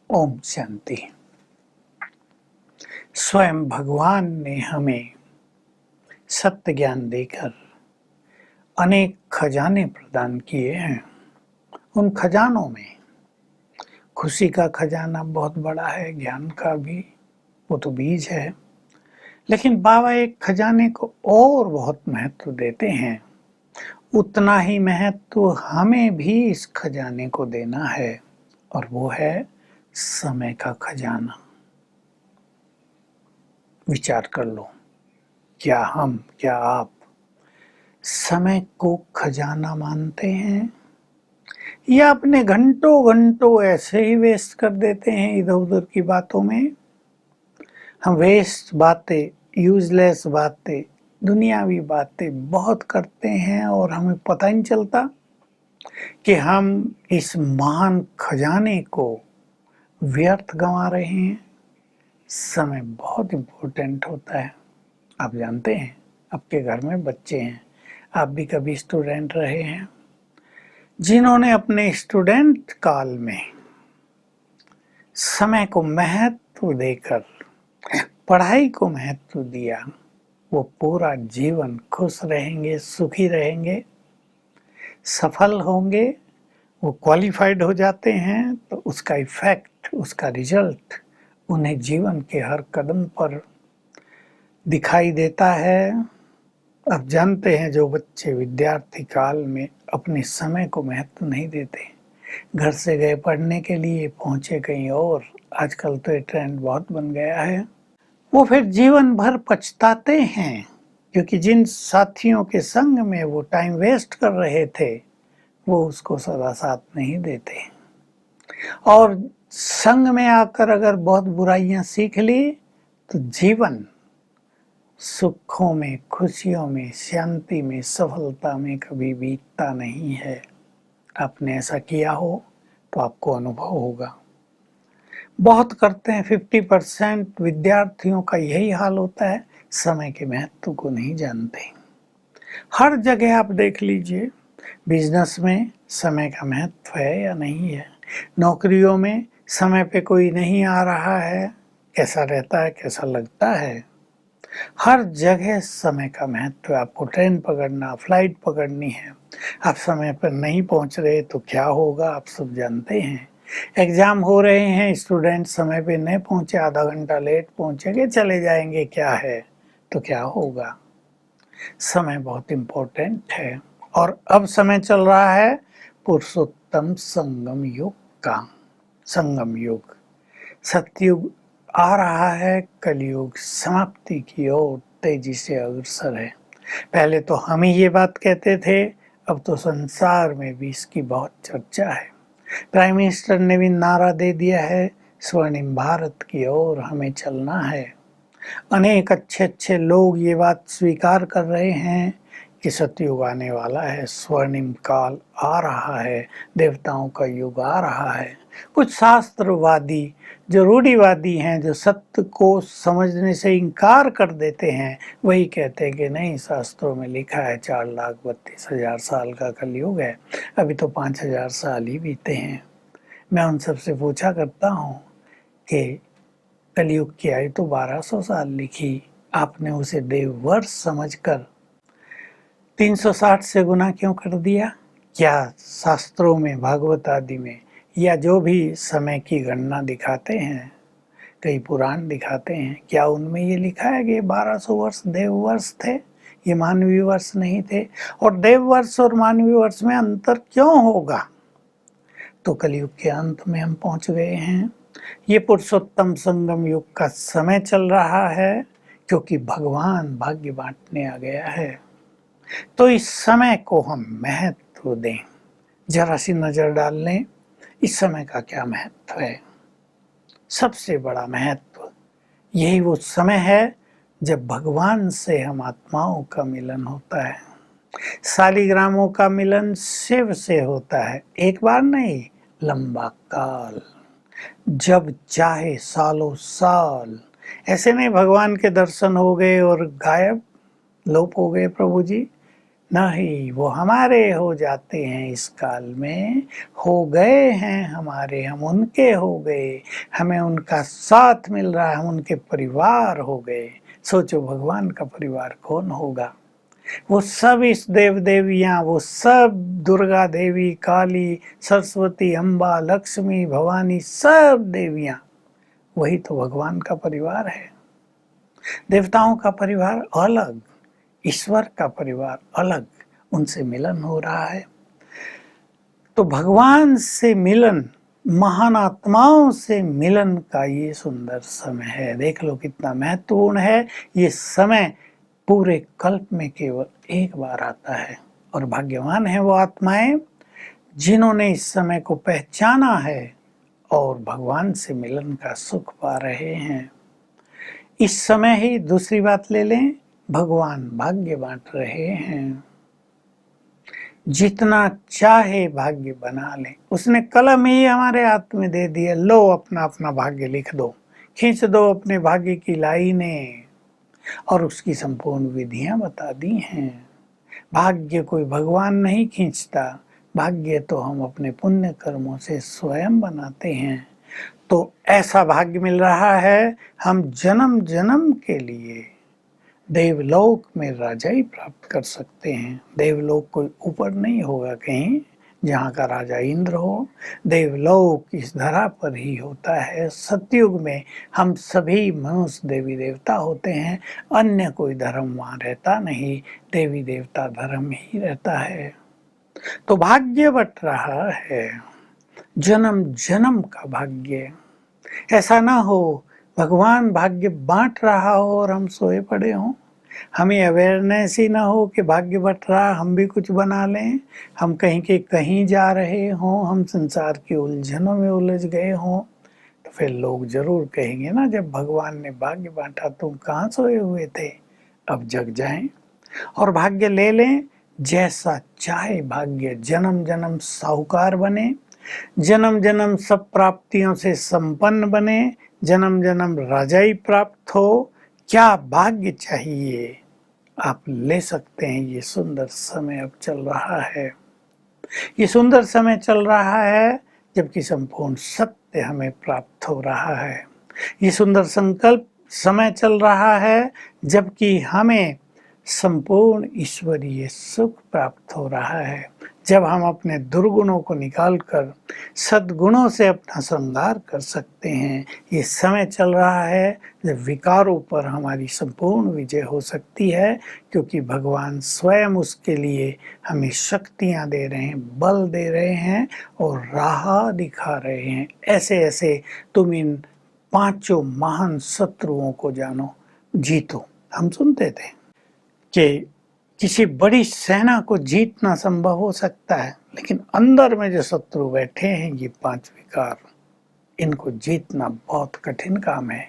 ओम शांति। स्वयं भगवान ने हमें सत्य ज्ञान देकर अनेक खजाने प्रदान किए हैं। उन खजानों में खुशी का खजाना बहुत बड़ा है, ज्ञान का भी, वो तो बीज है। लेकिन बाबा एक खजाने को और बहुत महत्व देते हैं। उतना ही महत्व हमें भी इस खजाने को देना है, और वो है समय का खजाना। विचार कर लो, क्या आप समय को खजाना मानते हैं, या अपने घंटों घंटों ऐसे ही वेस्ट कर देते हैं इधर उधर की बातों में। हम वेस्ट बातें, यूजलेस बातें, दुनियावी बातें बहुत करते हैं और हमें पता ही नहीं चलता कि हम इस महान खजाने को व्यर्थ गंवा रहे हैं। समय बहुत इम्पोर्टेंट होता है। आप जानते हैं, आपके घर में बच्चे हैं, आप भी कभी स्टूडेंट रहे हैं। जिन्होंने अपने स्टूडेंट काल में समय को महत्व देकर पढ़ाई को महत्व दिया, वो पूरा जीवन खुश रहेंगे, सुखी रहेंगे, सफल होंगे। वो क्वालिफाइड हो जाते हैं तो उसका इफेक्ट, उसका रिजल्ट उन्हें जीवन के हर कदम पर दिखाई देता है। अब जानते हैं, जो बच्चे विद्यार्थी काल में अपने समय को महत्व नहीं देते, घर से गए पढ़ने के लिए, पहुंचे कहीं और, आजकल तो ये ट्रेंड बहुत बन गया है, वो फिर जीवन भर पछताते हैं। क्योंकि जिन साथियों के संग में वो टाइम वेस्ट कर रहे थे, वो उसको सदा साथ नहीं देते। और संग में आकर अगर बहुत बुराइयां सीख ली तो जीवन सुखों में, खुशियों में, शांति में, सफलता में कभी बीतता नहीं है। आपने ऐसा किया हो तो आपको अनुभव होगा। बहुत करते हैं, 50% विद्यार्थियों का यही हाल होता है, समय के महत्व को नहीं जानते। हर जगह आप देख लीजिए, बिजनेस में समय का महत्व है या नहीं है, नौकरियों में समय पे कोई नहीं आ रहा है, कैसा रहता है, कैसा लगता है। हर जगह समय का महत्व है। आपको ट्रेन पकड़ना, फ्लाइट पकड़नी है, आप समय पर नहीं पहुंच रहे तो क्या होगा, आप सब जानते हैं। एग्जाम हो रहे हैं, स्टूडेंट समय पे नहीं पहुंचे, आधा घंटा लेट पहुंचेंगे, चले जाएंगे, क्या है, तो क्या होगा। समय बहुत इम्पोर्टेंट है। और अब समय चल रहा है पुरुषोत्तम संगम युग का। संगम युग, सतयुग आ रहा है, कलयुग समाप्ति की ओर तेजी से अग्रसर है। पहले तो हम ही ये बात कहते थे, अब तो संसार में भी इसकी बहुत चर्चा है। प्राइम मिनिस्टर ने भी नारा दे दिया है, स्वर्णिम भारत की ओर हमें चलना है। अनेक अच्छे अच्छे लोग ये बात स्वीकार कर रहे हैं कि सतयुग आने वाला है, स्वर्णिम काल आ रहा है, देवताओं का युग आ रहा है। कुछ शास्त्रवादी, जो रूढ़िवादी हैं, जो सत्य को समझने से इनकार कर देते हैं, वही कहते हैं कि नहीं, शास्त्रों में लिखा है 4,32,000 साल का कलयुग है, अभी तो 5,000 साल ही बीते हैं। मैं उन सबसे पूछा करता हूँ कि कलयुग की आयु तो 1200 साल लिखी, आपने उसे देववर्ष समझकर 360 से गुना क्यों कर दिया? क्या शास्त्रों में, भागवत आदि में, या जो भी समय की गणना दिखाते हैं, कई पुराण दिखाते हैं, क्या उनमें ये लिखा है कि 1200 वर्ष देववर्ष थे, ये मानवीय वर्ष नहीं थे? और देववर्ष और मानवीय वर्ष में अंतर क्यों होगा? तो कलयुग के अंत में हम पहुंच गए हैं। ये पुरुषोत्तम संगम युग का समय चल रहा है, क्योंकि भगवान भाग्य बांटने आ गया है। तो इस समय को हम महत्व दें। जरा सी नजर डाल लें, इस समय का क्या महत्व है। सबसे बड़ा महत्व यही वो समय है जब भगवान से हम आत्माओं का मिलन होता है। शालिग्रामों का मिलन शिव से होता है, एक बार नहीं, लंबा काल, जब चाहे सालों साल। ऐसे नहीं भगवान के दर्शन हो गए और गायब, लोप हो गए प्रभु जी, नहीं वो हमारे हो जाते हैं इस काल में, हो गए हैं हमारे, हम उनके हो गए, हमें उनका साथ मिल रहा है, हम उनके परिवार हो गए। सोचो भगवान का परिवार कौन होगा? वो सब इस देव देवियां, वो सब दुर्गा देवी, काली, सरस्वती, अम्बा, लक्ष्मी, भवानी, सब देवियां, वही तो भगवान का परिवार है। देवताओं का परिवार अलग, ईश्वर का परिवार अलग, उनसे मिलन हो रहा है। तो भगवान से मिलन, महान आत्माओं से मिलन का ये सुंदर समय है। देख लो कितना महत्वपूर्ण है ये समय, पूरे कल्प में केवल एक बार आता है। और भाग्यवान है वो आत्माएं जिन्होंने इस समय को पहचाना है और भगवान से मिलन का सुख पा रहे हैं। इस समय ही दूसरी बात ले लें, भगवान भाग्य बांट रहे हैं। जितना चाहे भाग्य बना लें, उसने कलम ही हमारे हाथ में दे दिया, लो अपना अपना भाग्य लिख दो, खींच दो अपने भाग्य की लाइनें, और उसकी संपूर्ण विधियां बता दी हैं। भाग्य कोई भगवान नहीं खींचता, भाग्य तो हम अपने पुण्य कर्मों से स्वयं बनाते हैं। तो ऐसा भाग्य मिल रहा है, हम जन्म जन्म के लिए देवलोक में राजाई प्राप्त कर सकते हैं। देवलोक कोई ऊपर नहीं होगा कहीं जहाँ का राजा इंद्र हो, देवलोक इस धरा पर ही होता है। सतयुग में हम सभी मनुष्य देवी देवता होते हैं, अन्य कोई धर्म वहाँ रहता नहीं, देवी देवता धर्म ही रहता है। तो भाग्य बट रहा है, जन्म जन्म का भाग्य। ऐसा ना हो भगवान भाग्य बांट रहा हो और हम सोए पड़े हों, हमें अवेयरनेस ही ना हो कि भाग्य बट रहा, हम भी कुछ बना लें, हम कहीं के कहीं जा रहे हों, हम संसार की उलझनों में उलझ गए हों। तो फिर लोग जरूर कहेंगे ना, जब भगवान ने भाग्य बांटा तुम कहाँ सोए हुए थे, अब जग जाएं और भाग्य ले लें। जैसा चाहे भाग्य, जन्म जन्म साहूकार बने, जन्म जन्म सब प्राप्तियों से संपन्न बने, जन्म जन्म राजाई प्राप्त हो, क्या भाग्य चाहिए आप ले सकते हैं। ये सुंदर समय अब चल रहा है, ये सुंदर समय चल रहा है जबकि संपूर्ण सत्य हमें प्राप्त हो रहा है। ये सुंदर संकल्प समय चल रहा है जबकि हमें संपूर्ण ईश्वरीय सुख प्राप्त हो रहा है। जब हम अपने दुर्गुणों को निकालकर सद्गुणों से अपना श्रृंगार कर सकते हैं, ये समय चल रहा है जब विकारों पर हमारी संपूर्ण विजय हो सकती है, क्योंकि भगवान स्वयं उसके लिए हमें शक्तियाँ दे रहे हैं, बल दे रहे हैं और राह दिखा रहे हैं। ऐसे ऐसे तुम इन पांचों महान शत्रुओं को जानो, जीतो। हम सुनते थे कि किसी बड़ी सेना को जीतना संभव हो सकता है, लेकिन अंदर में जो शत्रु बैठे हैं ये पांच विकार, इनको जीतना बहुत कठिन काम है।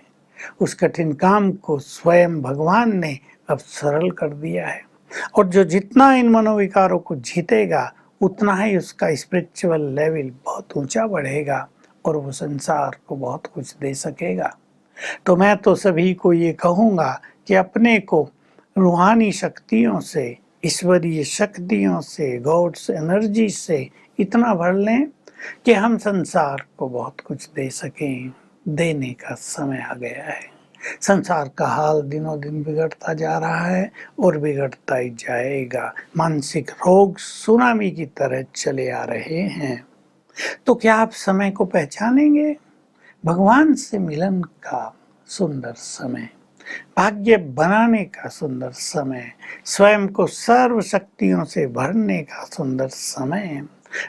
उस कठिन काम को स्वयं भगवान ने अब सरल कर दिया है, और जो जितना इन मनोविकारों को जीतेगा उतना ही उसका स्पिरिचुअल लेवल बहुत ऊंचा बढ़ेगा और वो संसार को बहुत कुछ दे सकेगा। तो मैं तो सभी को ये कहूँगा कि अपने को रूहानी शक्तियों से, ईश्वरीय शक्तियों से, गॉड्स एनर्जी से इतना भर लें कि हम संसार को बहुत कुछ दे सकें। देने का समय आ गया है। संसार का हाल दिनों दिन बिगड़ता जा रहा है और बिगड़ता ही जाएगा। मानसिक रोग सुनामी की तरह चले आ रहे हैं। तो क्या आप समय को पहचानेंगे? भगवान से मिलन का सुंदर समय, भाग्य बनाने का सुंदर समय, स्वयं को सर्व शक्तियों से भरने का सुंदर समय,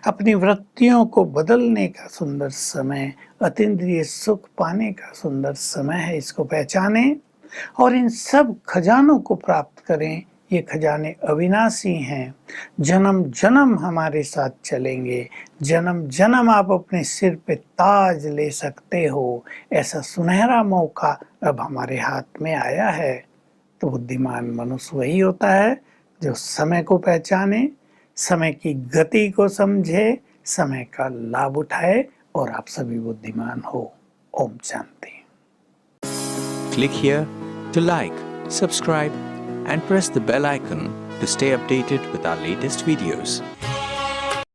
अपनी वृत्तियों को बदलने का सुंदर समय, अतीन्द्रिय सुख पाने का सुंदर समय है। इसको पहचानें और इन सब खजानों को प्राप्त करें। ये खजाने अविनाशी हैं, जन्म जन्म हमारे साथ चलेंगे, जन्म जन्म आप अपने सिर पे ताज ले सकते हो। ऐसा सुनहरा मौका अब हमारे हाथ में आया है। तो बुद्धिमान मनुष्य वही होता है जो समय को पहचाने, समय की गति को समझे, समय का लाभ उठाए, और आप सभी बुद्धिमान हो। Om Shanti. Click here to like, subscribe and press the bell icon to stay updated with our latest videos.